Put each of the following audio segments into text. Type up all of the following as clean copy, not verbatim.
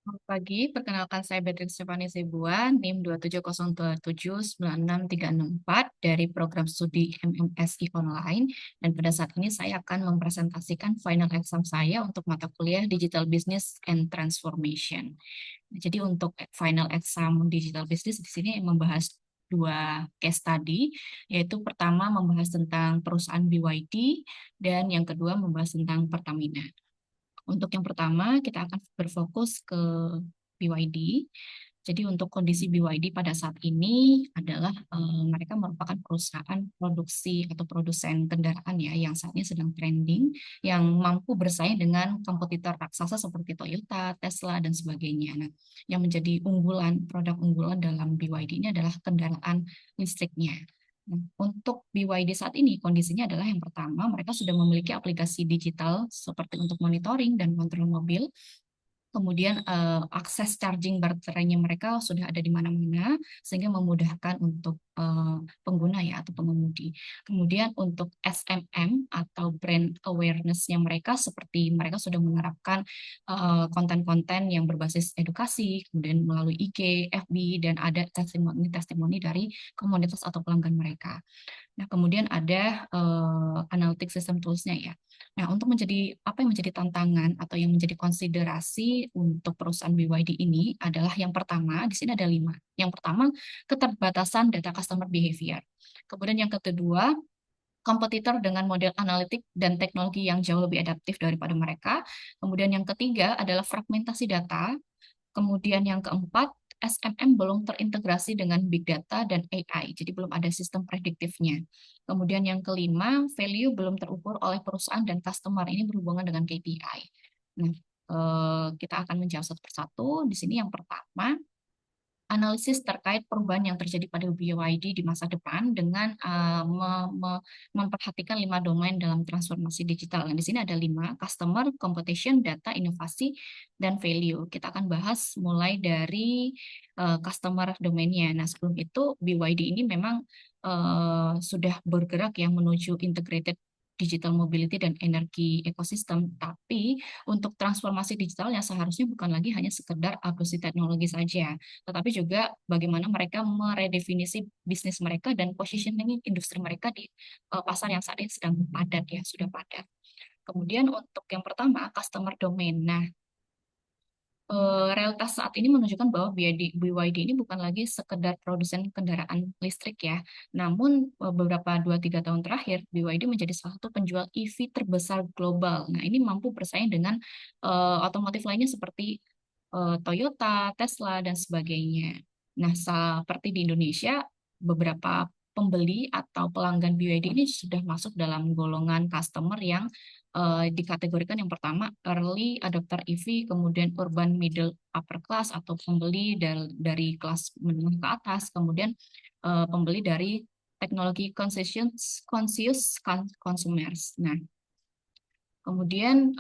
Selamat pagi, perkenalkan saya Beatrix Stefani Sibuan, NIM 27027963664 dari program studi MMSI Online. Dan pada saat ini saya akan mempresentasikan final exam saya untuk mata kuliah Digital Business and Transformation. Nah, jadi untuk final exam Digital Business di sini membahas dua case study, yaitu pertama membahas tentang perusahaan BYD dan yang kedua membahas tentang Pertamina. Untuk yang pertama, kita akan berfokus ke BYD. Jadi untuk kondisi BYD pada saat ini adalah mereka merupakan perusahaan produksi atau produsen kendaraan ya yang saat ini sedang trending, yang mampu bersaing dengan kompetitor raksasa seperti Toyota, Tesla, dan sebagainya. Nah, yang menjadi produk unggulan dalam BYD ini adalah kendaraan listriknya. Nah, untuk BYD saat ini kondisinya adalah yang pertama, mereka sudah memiliki aplikasi digital seperti untuk monitoring dan kontrol mobil. Kemudian akses charging baterainya mereka sudah ada di mana-mana sehingga memudahkan untuk pengguna ya atau pengemudi. Kemudian untuk SMM atau brand awareness-nya mereka seperti mereka sudah menerapkan konten-konten yang berbasis edukasi, kemudian melalui IG, FB dan ada testimoni-testimoni dari komunitas atau pelanggan mereka. Nah, kemudian ada analytic system tools-nya ya. Nah, untuk apa yang menjadi tantangan atau yang menjadi konsiderasi untuk perusahaan BYD ini adalah yang pertama, di sini ada 5. Yang pertama, keterbatasan data customer behavior. Kemudian yang kedua, kompetitor dengan model analitik dan teknologi yang jauh lebih adaptif daripada mereka. Kemudian yang ketiga adalah fragmentasi data. Kemudian yang keempat, SMM belum terintegrasi dengan big data dan AI, jadi belum ada sistem prediktifnya. Kemudian yang kelima, value belum terukur oleh perusahaan dan customer, ini berhubungan dengan KPI. Nah, kita akan menjawab satu persatu. Di sini yang pertama, analisis terkait perubahan yang terjadi pada BYD di masa depan dengan memperhatikan 5 domain dalam transformasi digital. Nah, di sini ada 5, customer, competition, data, inovasi, dan value. Kita akan bahas mulai dari customer domainnya. Nah, sebelum itu BYD ini memang sudah bergerak yang menuju integrated digital mobility dan energi ekosistem, tapi untuk transformasi digitalnya seharusnya bukan lagi hanya sekedar akuisisi teknologi saja, tetapi juga bagaimana mereka meredefinisi bisnis mereka dan positioning industri mereka di pasar yang saat ini sedang padat ya, sudah padat. Kemudian untuk yang pertama, customer domain. Nah, realitas saat ini menunjukkan bahwa BYD ini bukan lagi sekedar produsen kendaraan listrik ya, namun beberapa 2-3 tahun terakhir BYD menjadi salah satu penjual EV terbesar global. Nah, ini mampu bersaing dengan otomotif lainnya seperti Toyota, Tesla, dan sebagainya. Nah, seperti di Indonesia, beberapa pembeli atau pelanggan BYD ini sudah masuk dalam golongan customer yang dikategorikan yang pertama early adopter EV, kemudian urban middle upper class atau pembeli dari kelas menengah ke atas, kemudian pembeli dari teknologi conscious consumers. Nah, kemudian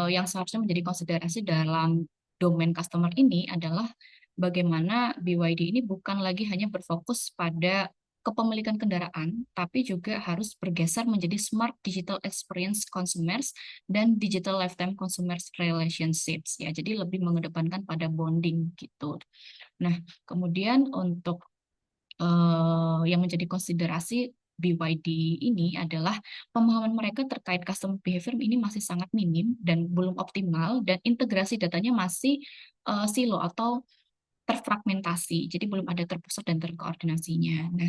yang seharusnya menjadi konsiderasi dalam domain customer ini adalah bagaimana BYD ini bukan lagi hanya berfokus pada kepemilikan kendaraan, tapi juga harus bergeser menjadi smart digital experience consumers dan digital lifetime consumers relationships ya. Jadi lebih mengedepankan pada bonding gitu. Nah, kemudian untuk yang menjadi konsiderasi BYD ini adalah pemahaman mereka terkait customer behavior ini masih sangat minim dan belum optimal, dan integrasi datanya masih silo atau terfragmentasi, jadi belum ada terpusat dan terkoordinasinya. Nah,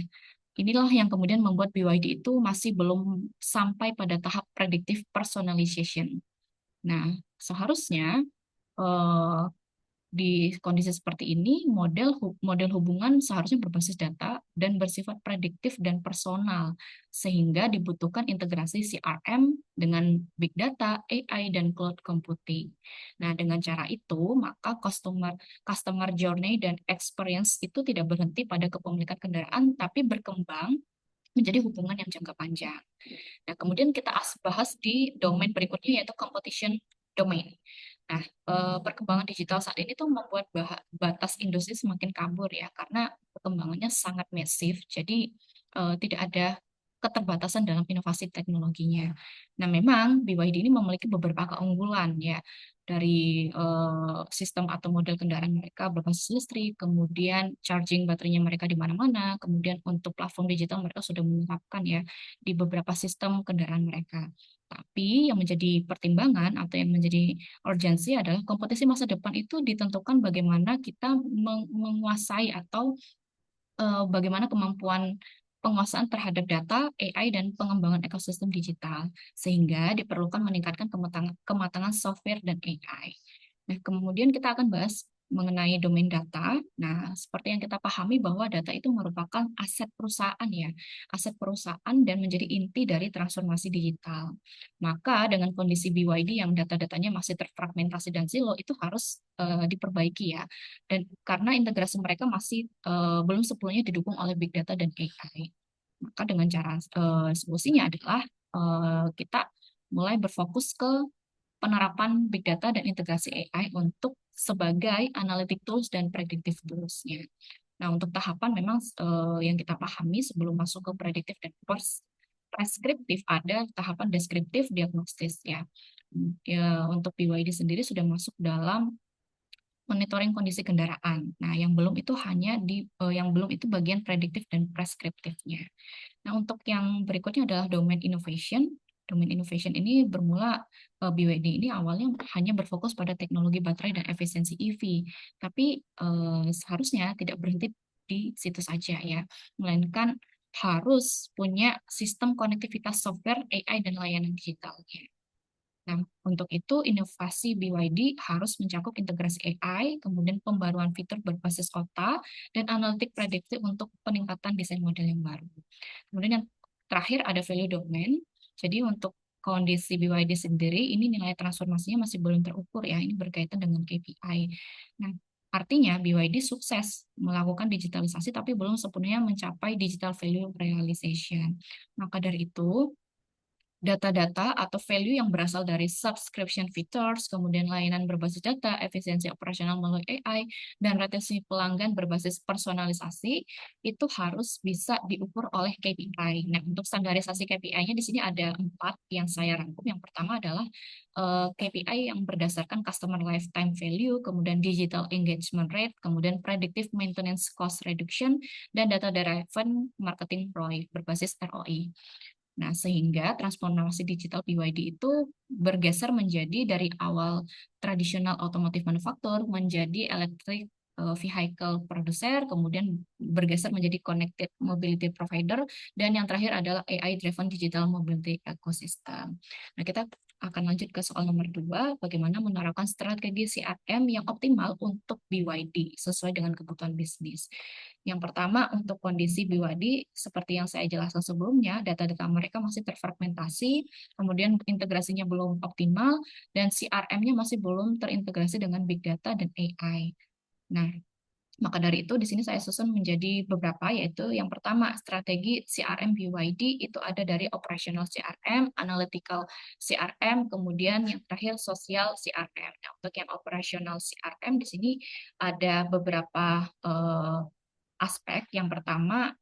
inilah yang kemudian membuat BYD itu masih belum sampai pada tahap predictive personalization. Nah, seharusnya eh, di kondisi seperti ini, model hubungan seharusnya berbasis data dan bersifat prediktif dan personal, sehingga dibutuhkan integrasi CRM dengan big data, AI, dan cloud computing. Nah, dengan cara itu, maka customer journey dan experience itu tidak berhenti pada kepemilikan kendaraan, tapi berkembang menjadi hubungan yang jangka panjang. Nah, kemudian kita bahas di domain berikutnya yaitu competition domain. Nah, perkembangan digital saat ini tuh membuat batas industri semakin kabur ya, karena perkembangannya sangat masif, jadi tidak ada keterbatasan dalam inovasi teknologinya. Nah, memang BYD ini memiliki beberapa keunggulan ya, dari sistem atau model kendaraan mereka berbasis listrik, kemudian charging baterainya mereka di mana-mana, kemudian untuk platform digital mereka sudah menerapkan ya di beberapa sistem kendaraan mereka. Tapi yang menjadi pertimbangan atau yang menjadi urgensi adalah kompetisi masa depan itu ditentukan bagaimana kita menguasai atau bagaimana kemampuan penguasaan terhadap data, AI, dan pengembangan ekosistem digital, sehingga diperlukan meningkatkan kematangan software dan AI. Nah, kemudian kita akan bahas mengenai domain data. Nah, seperti yang kita pahami bahwa data itu merupakan aset perusahaan ya, aset perusahaan dan menjadi inti dari transformasi digital. Maka dengan kondisi BYD yang data-datanya masih terfragmentasi dan silo, itu harus diperbaiki ya. Dan karena integrasi mereka masih belum sepenuhnya didukung oleh big data dan AI. Maka dengan cara solusinya adalah kita mulai berfokus ke penerapan big data dan integrasi AI untuk sebagai analytic tools dan predictive tools-nya. Nah, untuk tahapan memang yang kita pahami sebelum masuk ke predictive dan preskriptif ada tahapan deskriptif diagnostis ya. Ya, untuk BYD sendiri sudah masuk dalam monitoring kondisi kendaraan. Nah, yang belum itu yang belum itu bagian prediktif dan preskriptifnya. Nah, untuk yang berikutnya adalah domain innovation. Domain innovation ini bermula BYD ini awalnya hanya berfokus pada teknologi baterai dan efisiensi EV, tapi seharusnya tidak berhenti di situ saja ya, melainkan harus punya sistem konektivitas software, AI, dan layanan digitalnya. Nah, untuk itu inovasi BYD harus mencakup integrasi AI, kemudian pembaruan fitur berbasis kota, dan analitik prediktif untuk peningkatan desain model yang baru. Kemudian yang terakhir ada value domain. Jadi untuk kondisi BYD sendiri, ini nilai transformasinya masih belum terukur ya, ini berkaitan dengan KPI. Nah, artinya BYD sukses melakukan digitalisasi tapi belum sepenuhnya mencapai digital value realization. Maka dari itu, data-data atau value yang berasal dari subscription features, kemudian layanan berbasis data, efisiensi operasional melalui AI, dan retensi pelanggan berbasis personalisasi, itu harus bisa diukur oleh KPI. Nah, untuk standarisasi KPI-nya di sini ada 4 yang saya rangkum. Yang pertama adalah KPI yang berdasarkan customer lifetime value, kemudian digital engagement rate, kemudian predictive maintenance cost reduction, dan data-driven marketing ROI berbasis ROI. Nah, sehingga transformasi digital BYD itu bergeser menjadi dari awal tradisional otomotif manufaktur menjadi electric vehicle producer, kemudian bergeser menjadi connected mobility provider, dan yang terakhir adalah AI-driven digital mobility ecosystem. Nah, kita akan lanjut ke soal nomor 2, bagaimana menerapkan strategi CRM yang optimal untuk BYD sesuai dengan kebutuhan bisnis. Yang pertama, untuk kondisi BYD, seperti yang saya jelaskan sebelumnya, data-data mereka masih terfragmentasi, kemudian integrasinya belum optimal, dan CRM-nya masih belum terintegrasi dengan big data dan AI. Nah, maka dari itu di sini saya susun menjadi beberapa, yaitu yang pertama strategi CRM BYD itu ada dari operational CRM, analytical CRM, kemudian yang terakhir sosial CRM. Nah, untuk yang operational CRM di sini ada beberapa aspek. Yang pertama,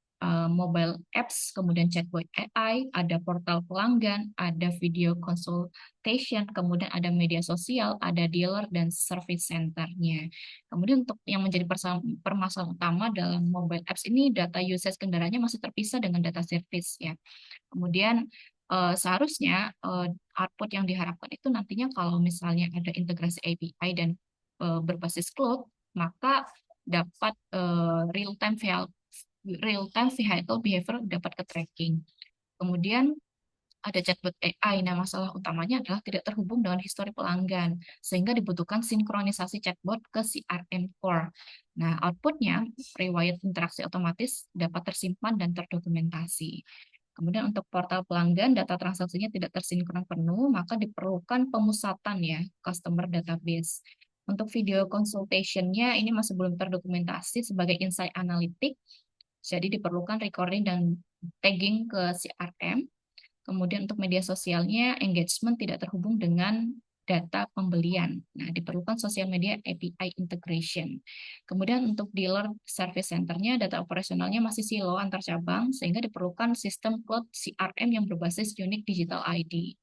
mobile apps, kemudian chatbot AI, ada portal pelanggan, ada video consultation, kemudian ada media sosial, ada dealer, dan service center-nya. Kemudian untuk yang menjadi permasalahan utama dalam mobile apps ini, data usage kendaraannya masih terpisah dengan data service ya. Kemudian seharusnya output yang diharapkan itu nantinya kalau misalnya ada integrasi API dan berbasis cloud, maka dapat real-time vehicle behavior dapat ke tracking. Kemudian ada chatbot AI. Nah, masalah utamanya adalah tidak terhubung dengan histori pelanggan, sehingga dibutuhkan sinkronisasi chatbot ke CRM Core. Nah, outputnya, riwayat interaksi otomatis dapat tersimpan dan terdokumentasi. Kemudian untuk portal pelanggan, data transaksinya tidak tersinkron penuh, maka diperlukan pemusatan ya, customer database. Untuk video consultation-nya ini masih belum terdokumentasi sebagai insight analytic, jadi diperlukan recording dan tagging ke CRM. Kemudian untuk media sosialnya, engagement tidak terhubung dengan data pembelian. Nah, diperlukan sosial media API integration. Kemudian untuk dealer service center-nya, data operasionalnya masih silo antar cabang, sehingga diperlukan sistem cloud CRM yang berbasis unique digital ID.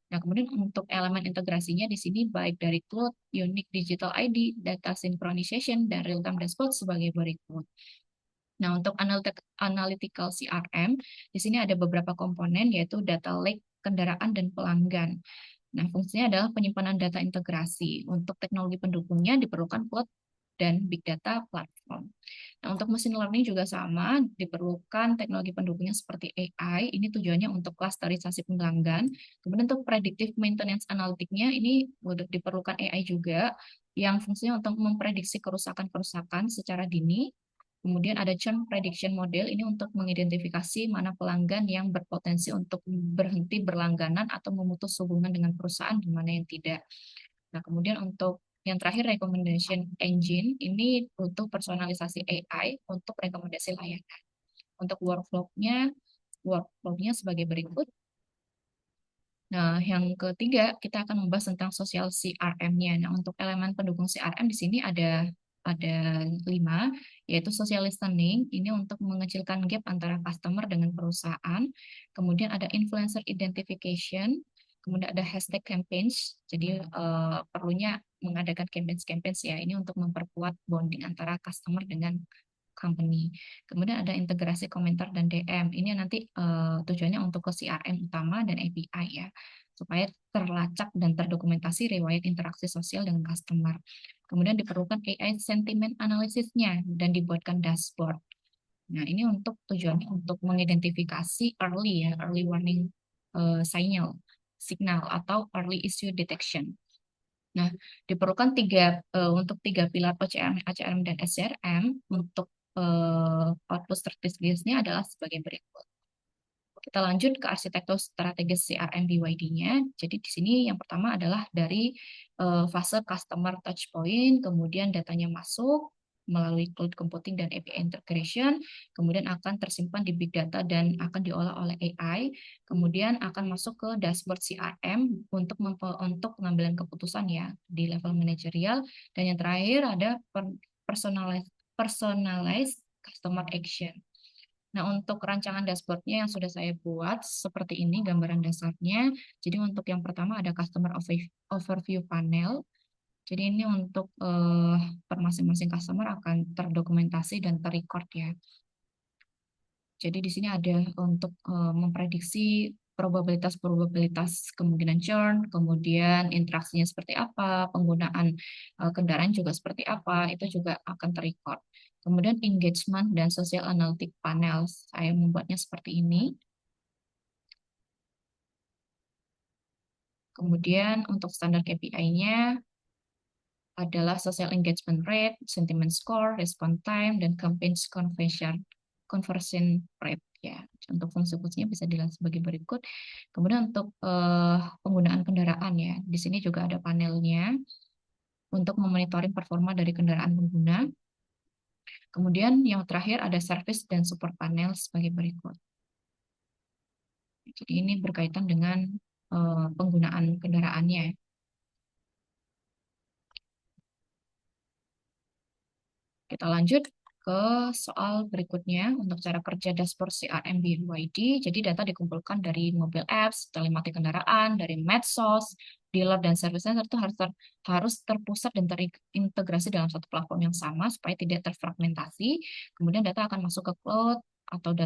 Nah, kemudian untuk elemen integrasinya di sini baik dari cloud, unique digital ID, data synchronization, dan real-time dashboard sebagai berikut. Nah, untuk analytical CRM, di sini ada beberapa komponen yaitu data lake, kendaraan, dan pelanggan. Nah, fungsinya adalah penyimpanan data integrasi. Untuk teknologi pendukungnya diperlukan cloud dan big data platform. Nah, untuk machine learning juga sama, diperlukan teknologi pendukungnya seperti AI, ini tujuannya untuk klasterisasi pelanggan. Kemudian untuk predictive maintenance analytiknya, ini diperlukan AI juga, yang fungsinya untuk memprediksi kerusakan-kerusakan secara dini. Kemudian ada churn prediction model, ini untuk mengidentifikasi mana pelanggan yang berpotensi untuk berhenti berlangganan atau memutus hubungan dengan perusahaan, di mana yang tidak. Nah, kemudian untuk yang terakhir, recommendation engine, ini untuk personalisasi AI untuk rekomendasi layanan. Untuk workflow-nya sebagai berikut. Nah, yang ketiga, kita akan membahas tentang social CRM-nya. Nah, untuk elemen pendukung CRM di sini ada 5, yaitu social listening, ini untuk mengecilkan gap antara customer dengan perusahaan. Kemudian ada influencer identification, kemudian ada hashtag campaigns, jadi perlunya mengadakan campaigns ya, ini untuk memperkuat bonding antara customer dengan company. Kemudian ada integrasi komentar dan DM. Ini nanti tujuannya untuk ke CRM utama dan API ya, supaya terlacak dan terdokumentasi riwayat interaksi sosial dengan customer. Kemudian diperlukan AI sentiment analisisnya dan dibuatkan dashboard. Nah, ini untuk tujuannya untuk mengidentifikasi early warning signal atau early issue detection. Nah, diperlukan untuk 3 pilar OCM, ACRM, dan SCRM. Untuk output strategisnya adalah sebagai berikut. Kita lanjut ke arsitektur strategis CRM BYD-nya. Jadi di sini yang pertama adalah dari fase customer touch point, kemudian datanya masuk melalui cloud computing dan API integration, kemudian akan tersimpan di big data dan akan diolah oleh AI, kemudian akan masuk ke dashboard CRM untuk pengambilan keputusan ya di level manajerial, dan yang terakhir ada personalized customer action. Nah, untuk rancangan dashboardnya yang sudah saya buat seperti ini gambaran dasarnya. Jadi untuk yang pertama ada customer overview panel. Jadi ini untuk per masing-masing customer akan terdokumentasi dan terrecord ya. Jadi di sini ada untuk memprediksi probabilitas kemungkinan churn, kemudian interaksinya seperti apa, penggunaan kendaraan juga seperti apa, itu juga akan terrecord. Kemudian engagement dan social analytic panel, saya membuatnya seperti ini. Kemudian untuk standar KPI-nya adalah social engagement rate, sentiment score, response time, dan campaign conversion rate ya. Untuk fungsi-fungsinya bisa dilihat sebagai berikut. Kemudian untuk penggunaan kendaraan ya, di sini juga ada panelnya untuk memonitoring performa dari kendaraan pengguna. Kemudian yang terakhir ada service dan support panel sebagai berikut. Jadi ini berkaitan dengan penggunaan kendaraannya. Kita lanjut ke soal berikutnya untuk cara kerja dashboard CRM BYD. Jadi data dikumpulkan dari mobile apps, telemati kendaraan, dari medsos, dealer dan service center itu harus terpusat dan terintegrasi dalam satu platform yang sama supaya tidak terfragmentasi. Kemudian data akan masuk ke cloud atau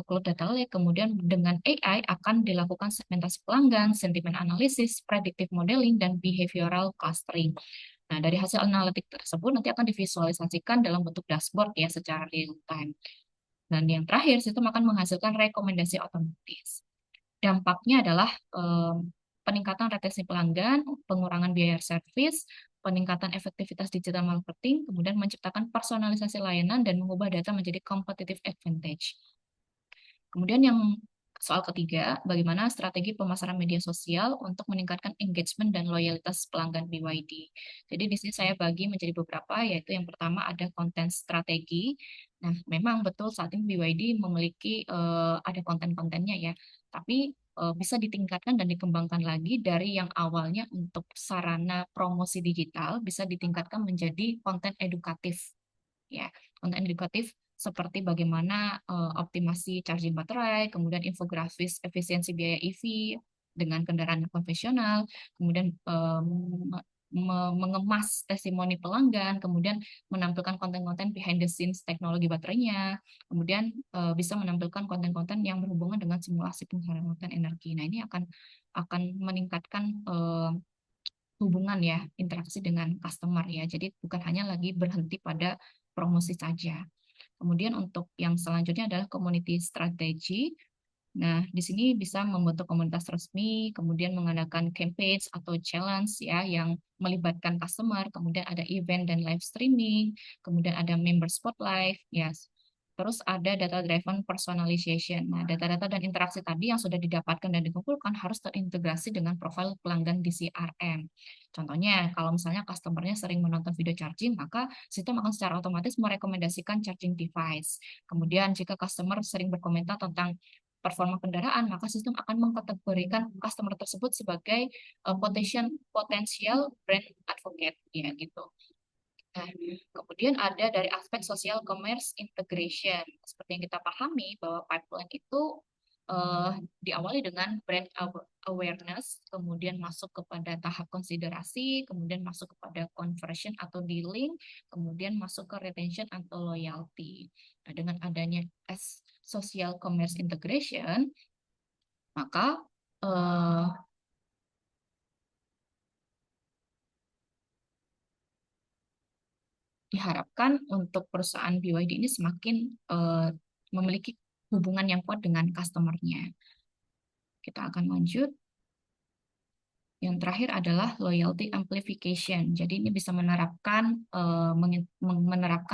cloud data lake. Kemudian dengan AI akan dilakukan segmentasi pelanggan, sentimen analisis, predictive modeling, dan behavioral clustering. Nah, dari hasil analitik tersebut nanti akan divisualisasikan dalam bentuk dashboard ya secara real time. Dan yang terakhir, sistem akan menghasilkan rekomendasi otomatis. Dampaknya adalah peningkatan retensi pelanggan, pengurangan biaya servis, peningkatan efektivitas digital marketing, kemudian menciptakan personalisasi layanan dan mengubah data menjadi competitive advantage. Kemudian yang soal ketiga, bagaimana strategi pemasaran media sosial untuk meningkatkan engagement dan loyalitas pelanggan BYD. Jadi di sini saya bagi menjadi beberapa, yaitu yang pertama ada konten strategi. Nah, memang betul saat ini BYD memiliki ada konten-kontennya ya, tapi bisa ditingkatkan dan dikembangkan lagi dari yang awalnya untuk sarana promosi digital, bisa ditingkatkan menjadi konten edukatif ya, konten edukatif seperti bagaimana optimasi charging baterai, kemudian infografis efisiensi biaya EV, dengan kendaraan konvensional, kemudian mengemas testimoni pelanggan, kemudian menampilkan konten-konten behind the scenes teknologi baterainya, kemudian bisa menampilkan konten-konten yang berhubungan dengan simulasi penghematan energi. Nah, ini akan meningkatkan hubungan ya, interaksi dengan customer ya. Jadi bukan hanya lagi berhenti pada promosi saja. Kemudian untuk yang selanjutnya adalah community strategy. Nah, di sini bisa membentuk komunitas resmi, kemudian mengadakan campaign atau challenge ya yang melibatkan customer, kemudian ada event dan live streaming, kemudian ada member spotlight, ya. Terus ada data-driven personalization. Nah, data-data dan interaksi tadi yang sudah didapatkan dan dikumpulkan harus terintegrasi dengan profil pelanggan di CRM. Contohnya, kalau misalnya customer-nya sering menonton video charging, maka sistem akan secara otomatis merekomendasikan charging device. Kemudian, jika customer sering berkomentar tentang performa kendaraan, maka sistem akan mengkategorikan customer tersebut sebagai potensial brand advocate, ya gitu. Nah, kemudian ada dari aspek social commerce integration. Seperti yang kita pahami bahwa pipeline itu diawali dengan brand awareness, kemudian masuk kepada tahap konsiderasi, kemudian masuk kepada conversion atau dealing, kemudian masuk ke retention atau loyalty. Nah, dengan adanya social commerce integration, maka diharapkan untuk perusahaan BYD ini semakin memiliki hubungan yang kuat dengan customer-nya. Kita akan lanjut. Yang terakhir adalah loyalty amplification. Jadi ini bisa menerapkan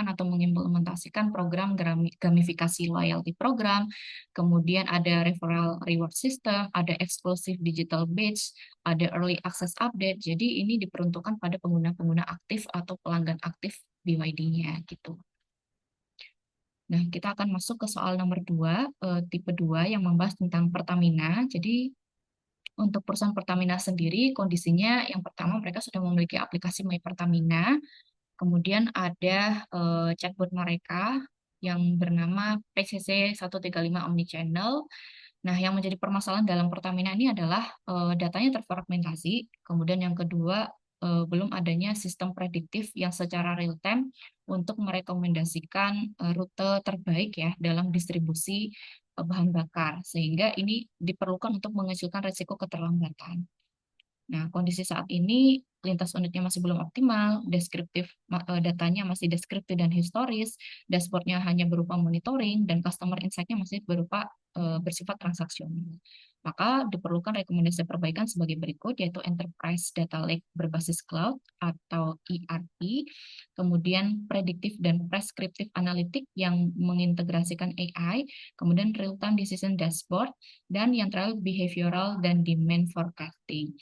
atau mengimplementasikan program gamifikasi loyalty program, kemudian ada referral reward system, ada exclusive digital badge, ada early access update. Jadi ini diperuntukkan pada pengguna-pengguna aktif atau pelanggan aktif BYD-nya gitu. Nah, kita akan masuk ke soal nomor 2, tipe 2 yang membahas tentang Pertamina. Jadi untuk perusahaan Pertamina sendiri, kondisinya yang pertama mereka sudah memiliki aplikasi My Pertamina, kemudian ada chatbot mereka yang bernama PCC 135 Omnichannel. Nah, yang menjadi permasalahan dalam Pertamina ini adalah datanya terfragmentasi, kemudian yang kedua belum adanya sistem prediktif yang secara real time untuk merekomendasikan rute terbaik ya dalam distribusi bahan bakar, sehingga ini diperlukan untuk mengecilkan risiko keterlambatan. Nah, kondisi saat ini lintas unitnya masih belum optimal, datanya masih deskriptif dan historis, dashboardnya hanya berupa monitoring, dan customer insight-nya masih bersifat transaksional. Maka diperlukan rekomendasi perbaikan sebagai berikut, yaitu Enterprise Data Lake berbasis cloud atau ERP, kemudian predictive dan prescriptive analytic yang mengintegrasikan AI, kemudian real-time decision dashboard, dan yang terakhir behavioral dan demand forecasting.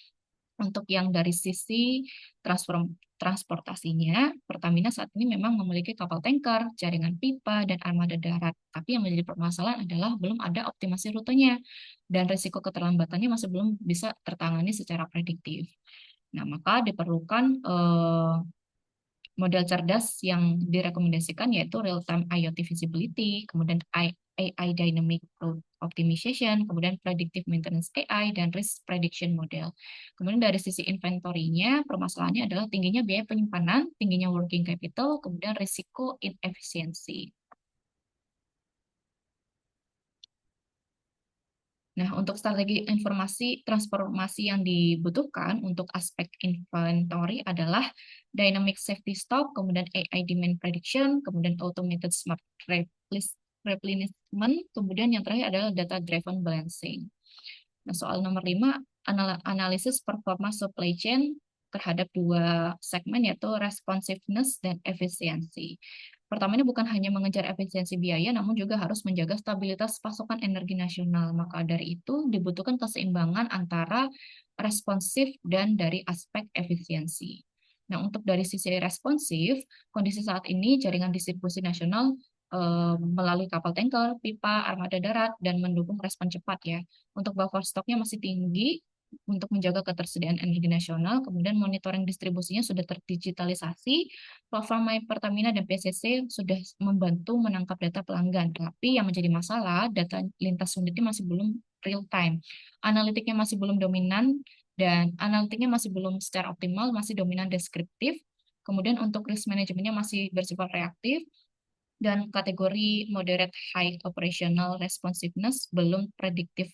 Untuk yang dari sisi transportasinya, Pertamina saat ini memang memiliki kapal tanker, jaringan pipa, dan armada darat. Tapi yang menjadi permasalahan adalah belum ada optimasi rutenya, dan risiko keterlambatannya masih belum bisa tertangani secara prediktif. Nah, maka diperlukan model cerdas yang direkomendasikan yaitu real-time IoT visibility, kemudian AI dynamic route optimization, kemudian predictive maintenance AI, dan risk prediction model. Kemudian dari sisi inventory-nya, permasalahannya adalah tingginya biaya penyimpanan, tingginya working capital, kemudian risiko inefisiensi. Nah, untuk strategi informasi transformasi yang dibutuhkan untuk aspek inventory adalah dynamic safety stock, kemudian AI demand prediction, kemudian automated smart replenishment, kemudian yang terakhir adalah data driven balancing. Nah, soal nomor 5, analisis performa supply chain terhadap dua segmen yaitu responsiveness dan efisiensi. Pertama, ini bukan hanya mengejar efisiensi biaya, namun juga harus menjaga stabilitas pasokan energi nasional. Maka dari itu dibutuhkan keseimbangan antara responsif dan dari aspek efisiensi. Nah, untuk dari sisi responsif, kondisi saat ini jaringan distribusi nasional melalui kapal tanker, pipa, armada darat, dan mendukung respon cepat ya. Untuk buffer stoknya masih tinggi, untuk menjaga ketersediaan energi nasional, kemudian monitoring distribusinya sudah terdigitalisasi, platform My Pertamina dan PCC sudah membantu menangkap data pelanggan. Tapi yang menjadi masalah, data lintas unitnya masih belum real time. Analitiknya masih belum dominan dan analitiknya masih belum secara optimal, masih dominan deskriptif. Kemudian untuk risk manajemennya masih bersifat reaktif, dan kategori moderate high operational responsiveness belum predictive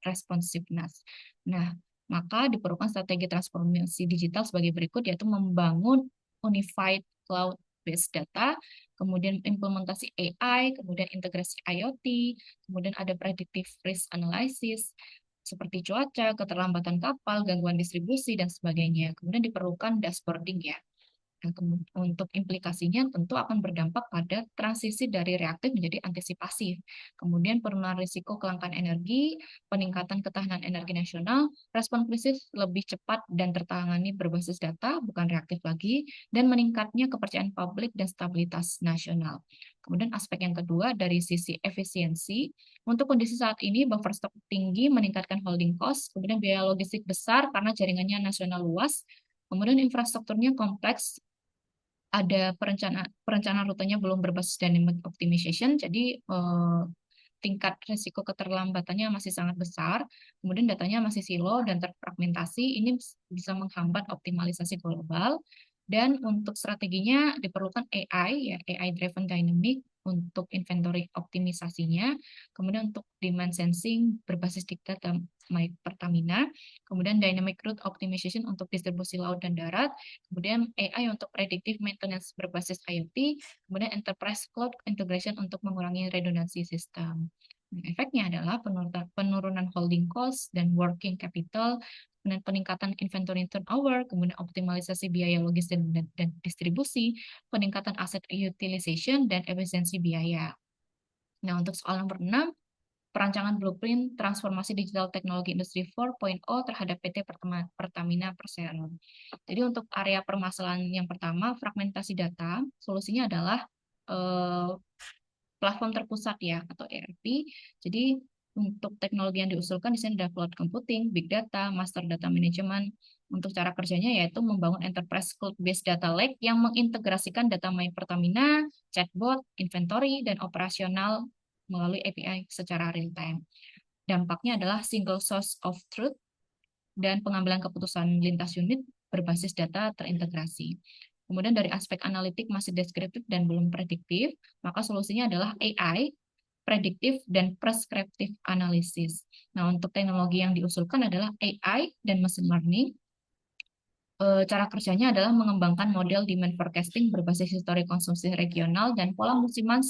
responsiveness. Nah, maka diperlukan strategi transformasi digital sebagai berikut, yaitu membangun unified cloud-based data, kemudian implementasi AI, kemudian integrasi IoT, kemudian ada predictive risk analysis, seperti cuaca, keterlambatan kapal, gangguan distribusi, dan sebagainya. Kemudian diperlukan dashboarding ya. Nah, untuk implikasinya tentu akan berdampak pada transisi dari reaktif menjadi antisipasi. Kemudian penurunan risiko kelangkaan energi, peningkatan ketahanan energi nasional, respon krisis lebih cepat dan tertangani berbasis data, bukan reaktif lagi, dan meningkatnya kepercayaan publik dan stabilitas nasional. Kemudian aspek yang kedua dari sisi efisiensi, untuk kondisi saat ini buffer stok tinggi meningkatkan holding cost, kemudian biaya logistik besar karena jaringannya nasional luas, kemudian infrastrukturnya kompleks, ada perencanaan rutenya belum berbasis dynamic optimization, jadi tingkat risiko keterlambatannya masih sangat besar, kemudian datanya masih silo dan terfragmentasi, ini bisa menghambat optimalisasi global, dan untuk strateginya diperlukan AI, ya AI driven dynamic untuk inventory optimisasinya, kemudian untuk demand sensing berbasis data My Pertamina, kemudian dynamic route optimization untuk distribusi laut dan darat, kemudian AI untuk predictive maintenance berbasis IoT, kemudian enterprise cloud integration untuk mengurangi redundansi sistem. Nah, efeknya adalah penurunan holding cost dan working capital, kemudian peningkatan inventory turnover, kemudian optimalisasi biaya logistik dan distribusi, peningkatan asset utilization, dan efisiensi biaya. Nah, untuk soal nomor 6, perancangan blueprint transformasi digital teknologi industri 4.0 terhadap PT Pertamina Persero. Jadi untuk area permasalahan yang pertama, fragmentasi data, solusinya adalah platform terpusat ya, atau ERP. Jadi untuk teknologi yang diusulkan di sini ada cloud computing, big data, master data management. Untuk cara kerjanya yaitu membangun enterprise cloud-based data lake yang mengintegrasikan data My Pertamina, chatbot, inventory, dan operasional melalui API secara real time. Dampaknya adalah single source of truth dan pengambilan keputusan lintas unit berbasis data terintegrasi. Kemudian dari aspek analitik masih deskriptif dan belum prediktif, maka solusinya adalah AI, prediktif, dan preskriptif analisis. Nah, untuk teknologi yang diusulkan adalah AI dan machine learning. Cara kerjanya adalah mengembangkan model demand forecasting berbasis histori konsumsi regional dan pola musiman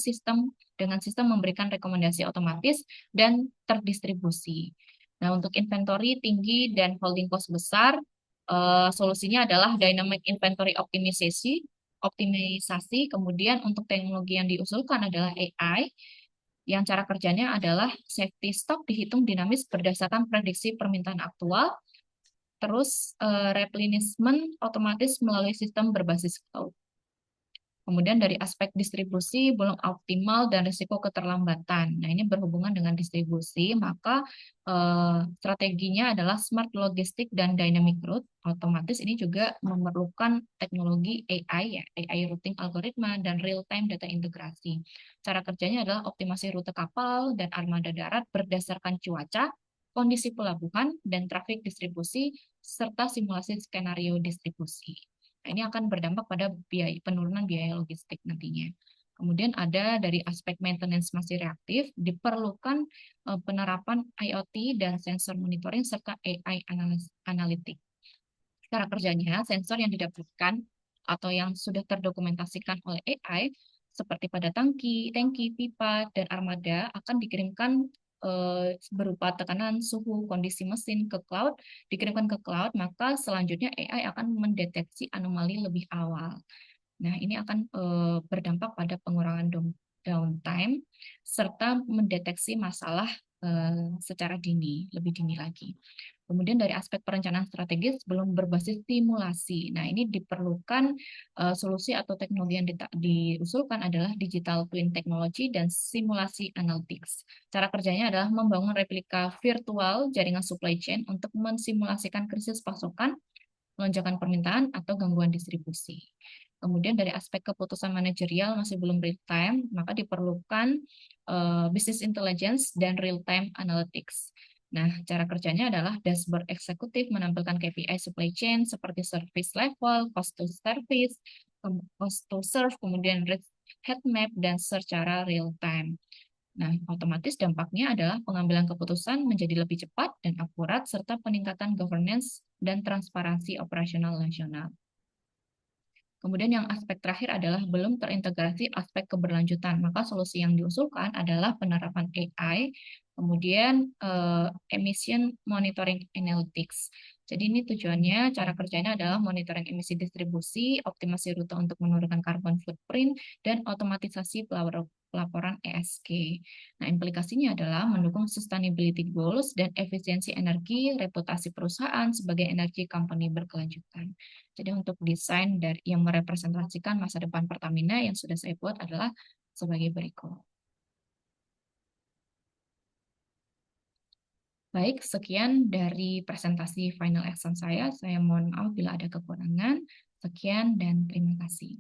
dengan sistem memberikan rekomendasi otomatis dan terdistribusi. Nah, untuk inventory tinggi dan holding cost besar, solusinya adalah dynamic inventory optimisasi. Kemudian untuk teknologi yang diusulkan adalah AI, yang cara kerjanya adalah safety stock dihitung dinamis berdasarkan prediksi permintaan aktual, terus replenishment otomatis melalui sistem berbasis cloud. Kemudian dari aspek distribusi belum optimal dan risiko keterlambatan. Nah, ini berhubungan dengan distribusi, maka strateginya adalah smart logistik dan dynamic route. Otomatis ini juga memerlukan teknologi AI, ya, AI routing algoritma dan real-time data integrasi. Cara kerjanya adalah optimasi rute kapal dan armada darat berdasarkan cuaca, kondisi pelabuhan, dan trafik distribusi, serta simulasi skenario distribusi. Nah, ini akan berdampak pada penurunan biaya logistik nantinya. Kemudian ada dari aspek maintenance masih reaktif, diperlukan penerapan IoT dan sensor monitoring serta AI analitik. Cara kerjanya, sensor yang didapatkan atau yang sudah terdokumentasikan oleh AI, seperti pada tangki, pipa, dan armada, akan dikirimkan berupa tekanan suhu kondisi mesin ke cloud, dikirimkan ke cloud, maka selanjutnya AI akan mendeteksi anomali lebih awal. Nah, ini akan berdampak pada pengurangan downtime serta mendeteksi masalah secara dini, lebih dini lagi. Kemudian dari aspek perencanaan strategis belum berbasis simulasi. Nah, ini diperlukan solusi atau teknologi yang diusulkan adalah digital twin technology dan simulasi analytics. Cara kerjanya adalah membangun replika virtual jaringan supply chain untuk mensimulasikan krisis pasokan, lonjakan permintaan, atau gangguan distribusi. Kemudian dari aspek keputusan manajerial masih belum real time, maka diperlukan business intelligence dan real time analytics. Nah, cara kerjanya adalah dashboard eksekutif menampilkan KPI supply chain seperti service level, cost to service, cost to serve, kemudian rate heat map, dan secara real time. Nah, otomatis dampaknya adalah pengambilan keputusan menjadi lebih cepat dan akurat, serta peningkatan governance dan transparansi operasional nasional. Kemudian yang aspek terakhir adalah belum terintegrasi aspek keberlanjutan. Maka solusi yang diusulkan adalah penerapan AI, kemudian emission monitoring analytics. Jadi ini tujuannya, cara kerjanya adalah monitoring emisi distribusi, optimasi rute untuk menurunkan carbon footprint, dan otomatisasi pelaporan ESG. Nah, implikasinya adalah mendukung sustainability goals dan efisiensi energi, reputasi perusahaan sebagai energy company berkelanjutan. Jadi untuk desain dari yang merepresentasikan masa depan Pertamina yang sudah saya buat adalah sebagai berikut. Baik, sekian dari presentasi final action saya. Saya mohon maaf bila ada kekurangan. Sekian dan terima kasih.